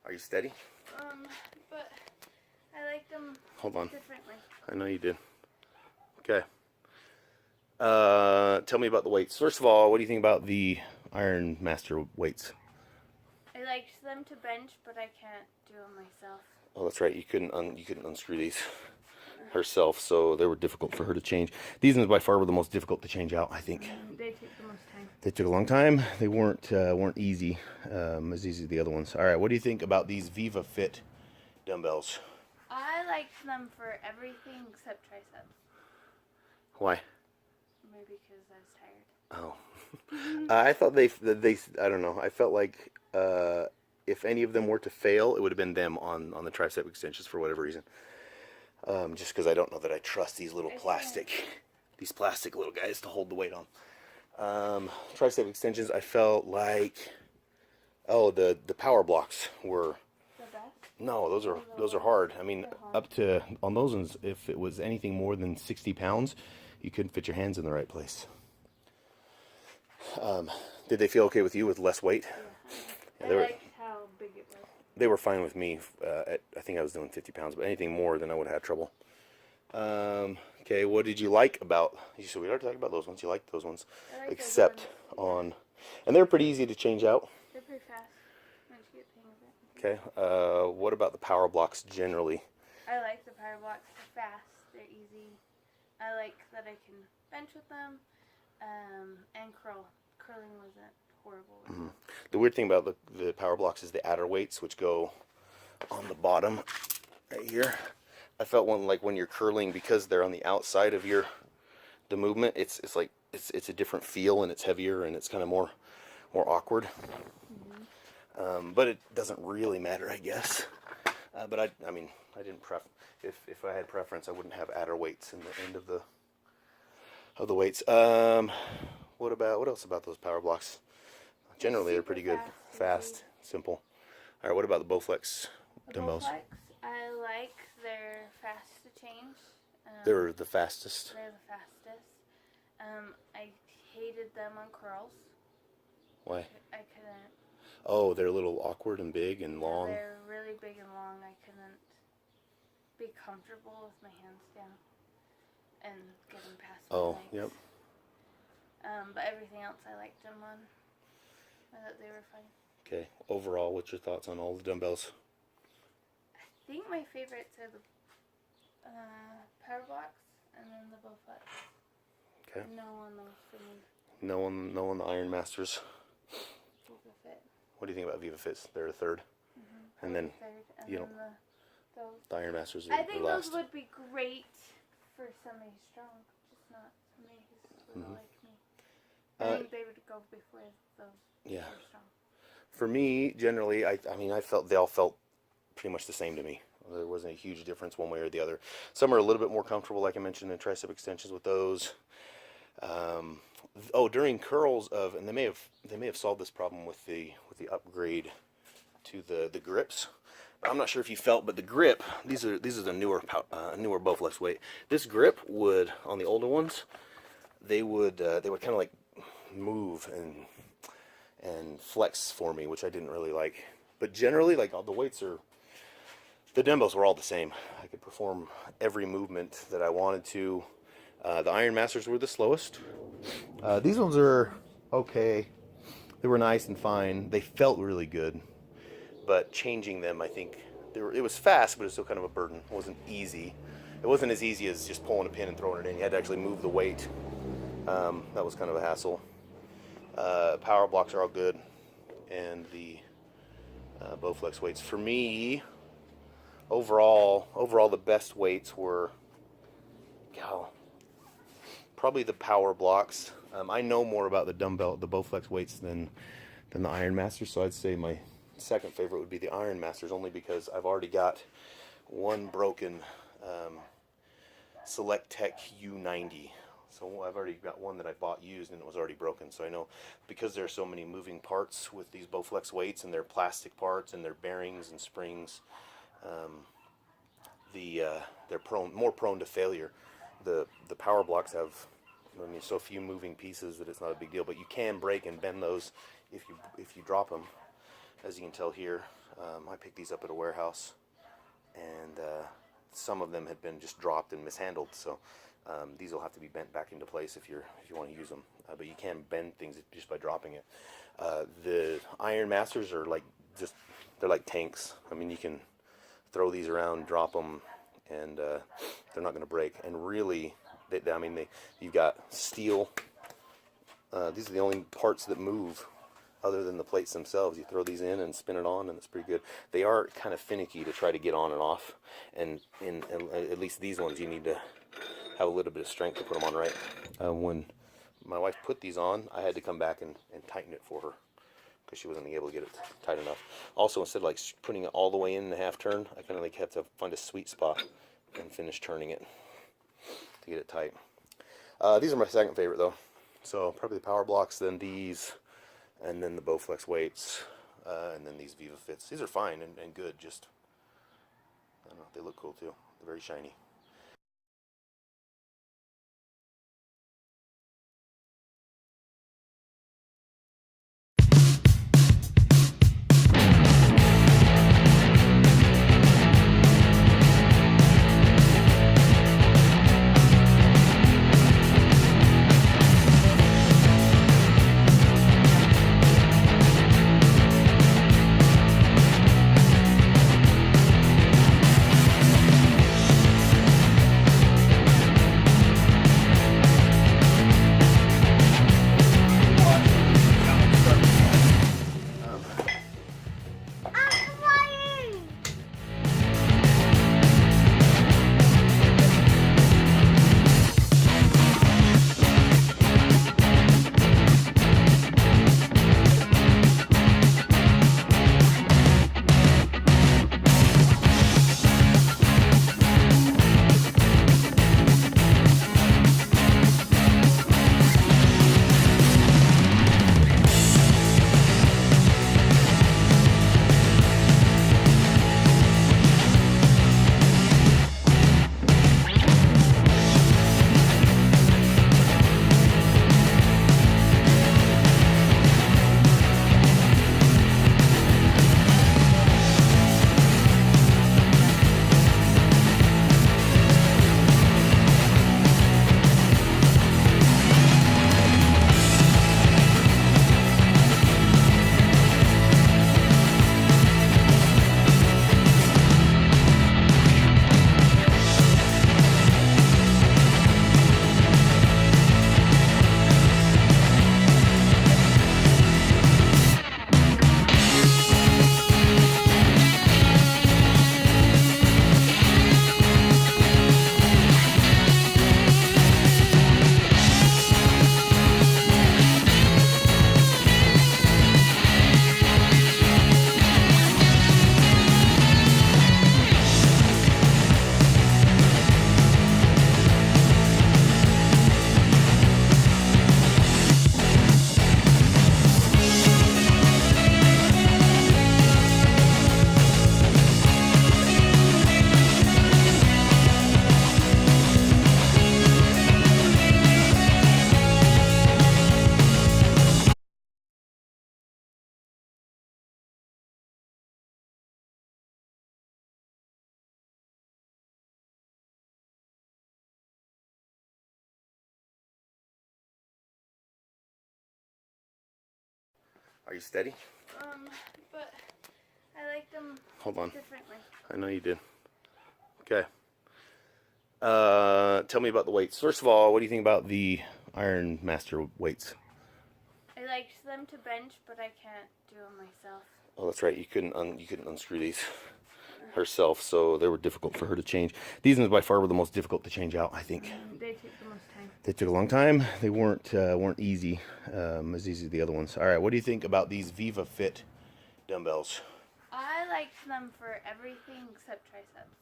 Are you steady? But I like them Hold on. differently. I know you did. Okay. Tell me about the weights. First of all, what do you think about the Ironmaster weights? I liked them to bench, but I can't do them myself. Oh, that's right. You couldn't unscrew these herself, so they were difficult for her to change. These ones by far were the most difficult to change out, I think. They take the most time. They took a long time. They weren't easy, as easy as the other ones. All right, what do you think about these Vivafit dumbbells? I liked them for everything except triceps. Why? Maybe because I was tired. Oh, I thought they. I don't know. I felt like if any of them were to fail, it would have been them on the tricep extensions for whatever reason. Just because I don't know that I trust these little these plastic little guys to hold the weight on. Tricep extensions, I felt like, the Powerblocks were. The best? No, those are hard. I mean, up to on those ones, if it was anything more than 60 pounds, you couldn't fit your hands in the right place. Did they feel okay with you with less weight? Yeah. I liked how big it was. They were fine with me. I think I was doing 50 pounds, but anything more, then I would have had trouble. Okay, what did you like about? So we already talked about those ones. You liked those ones, except on, and they're pretty easy to change out. They're pretty fast once you get the hang of it. Okay. What about the Powerblocks generally? I like the Powerblocks. They're fast. They're easy. I like that I can bench with them, and curl. Curling wasn't horrible. Mm-hmm. The weird thing about the Powerblocks is the adder weights, which go on the bottom right here. I felt when you're curling, because they're on the outside of the movement, it's like it's a different feel, and it's heavier, and it's kind of more awkward. Mm-hmm. But it doesn't really matter, I guess. But I mean, I didn't if I had preference, I wouldn't have adder weights in the end of the weights. What else about those Powerblocks? Generally, they're pretty good, fast, simple. All right, what about the Bowflex dumbbells? Bowflex, I like they're fast to change. They're the fastest. They're the fastest. I hated them on curls. Why? I couldn't. Oh, they're a little awkward and big and long. They're really big and long. I couldn't be comfortable with my hands down and getting past my legs. Yep. But everything else I liked them on. I thought they were fine. Okay. Overall, what's your thoughts on all the dumbbells? I think my favorites are the Powerblocks and then the Bowflex. Okay. No on those for me. No on the Ironmasters. Vivafit. What do you think about Vivafits? They're a third. Mm-hmm. And then the Ironmasters are I think last. those would be great for somebody strong, just not somebody who's little like me. I think they would go before those. Yeah. For me, generally, I felt they all felt pretty much the same to me. There wasn't a huge difference one way or the other. Some are a little bit more comfortable, like I mentioned, in tricep extensions with those. During curls and they may have solved this problem with the upgrade to the grips. I'm not sure if you felt, but the grip, these are the newer Bowflex weight. This grip would, on the older ones, they would kind of like move and flex for me, which I didn't really like. But generally, like, all the weights the dumbbells were all the same. I could perform every movement that I wanted to. The Ironmasters were the slowest. These ones are okay. They were nice and fine. They felt really good. But changing them, I think, it was fast, but it was still kind of a burden. It wasn't easy. It wasn't as easy as just pulling a pin and throwing it in. You had to actually move the weight. That was kind of a hassle. Powerblocks are all good. And the Bowflex weights. For me, overall the best weights were, probably the Powerblocks. I know more about the Bowflex weights than the Ironmaster, so I'd say my second favorite would be the Ironmasters, only because I've already got one broken Select Tech U90. So I've already got one that I bought used and it was already broken. So I know, because there are so many moving parts with these Bowflex weights, and they're plastic parts and they're bearings and springs, they're more prone to failure. The Powerblocks have so few moving pieces that it's not a big deal, but you can break and bend those if you drop them, as you can tell here. I picked these up at a warehouse, and some of them had been just dropped and mishandled. So these will have to be bent back into place if you want to use them. But you can bend things just by dropping it. The Ironmasters are they're like tanks. I mean, you can throw these around, drop them, and they're not going to break. And really, you've got steel. These are the only parts that move other than the plates themselves. You throw these in and spin it on, and it's pretty good. They are kind of finicky to try to get on and off, and at least these ones, you need to have a little bit of strength to put them on right. When my wife put these on, I had to come back and tighten it for her because she wasn't able to get it tight enough. Also, instead of putting it all the way in the half turn, I kind of have to find a sweet spot and finish turning it to get it tight. These are my second favorite though. So probably the Powerblocks, then these, and then the Bowflex weights, and then these Vivafits. These are fine and good, just, I don't know, they look cool too. They're very shiny. Are you steady? But I like them Hold on. differently. I know you did. Okay. Tell me about the weights. First of all, what do you think about the Ironmaster weights? I liked them to bench, but I can't do them myself. Oh, that's right. You couldn't unscrew these herself, so they were difficult for her to change. These ones by far were the most difficult to change out, I think. They took the most time. They took a long time. They weren't easy, as easy as the other ones. All right, what do you think about these Vivafit dumbbells? I liked them for everything except triceps.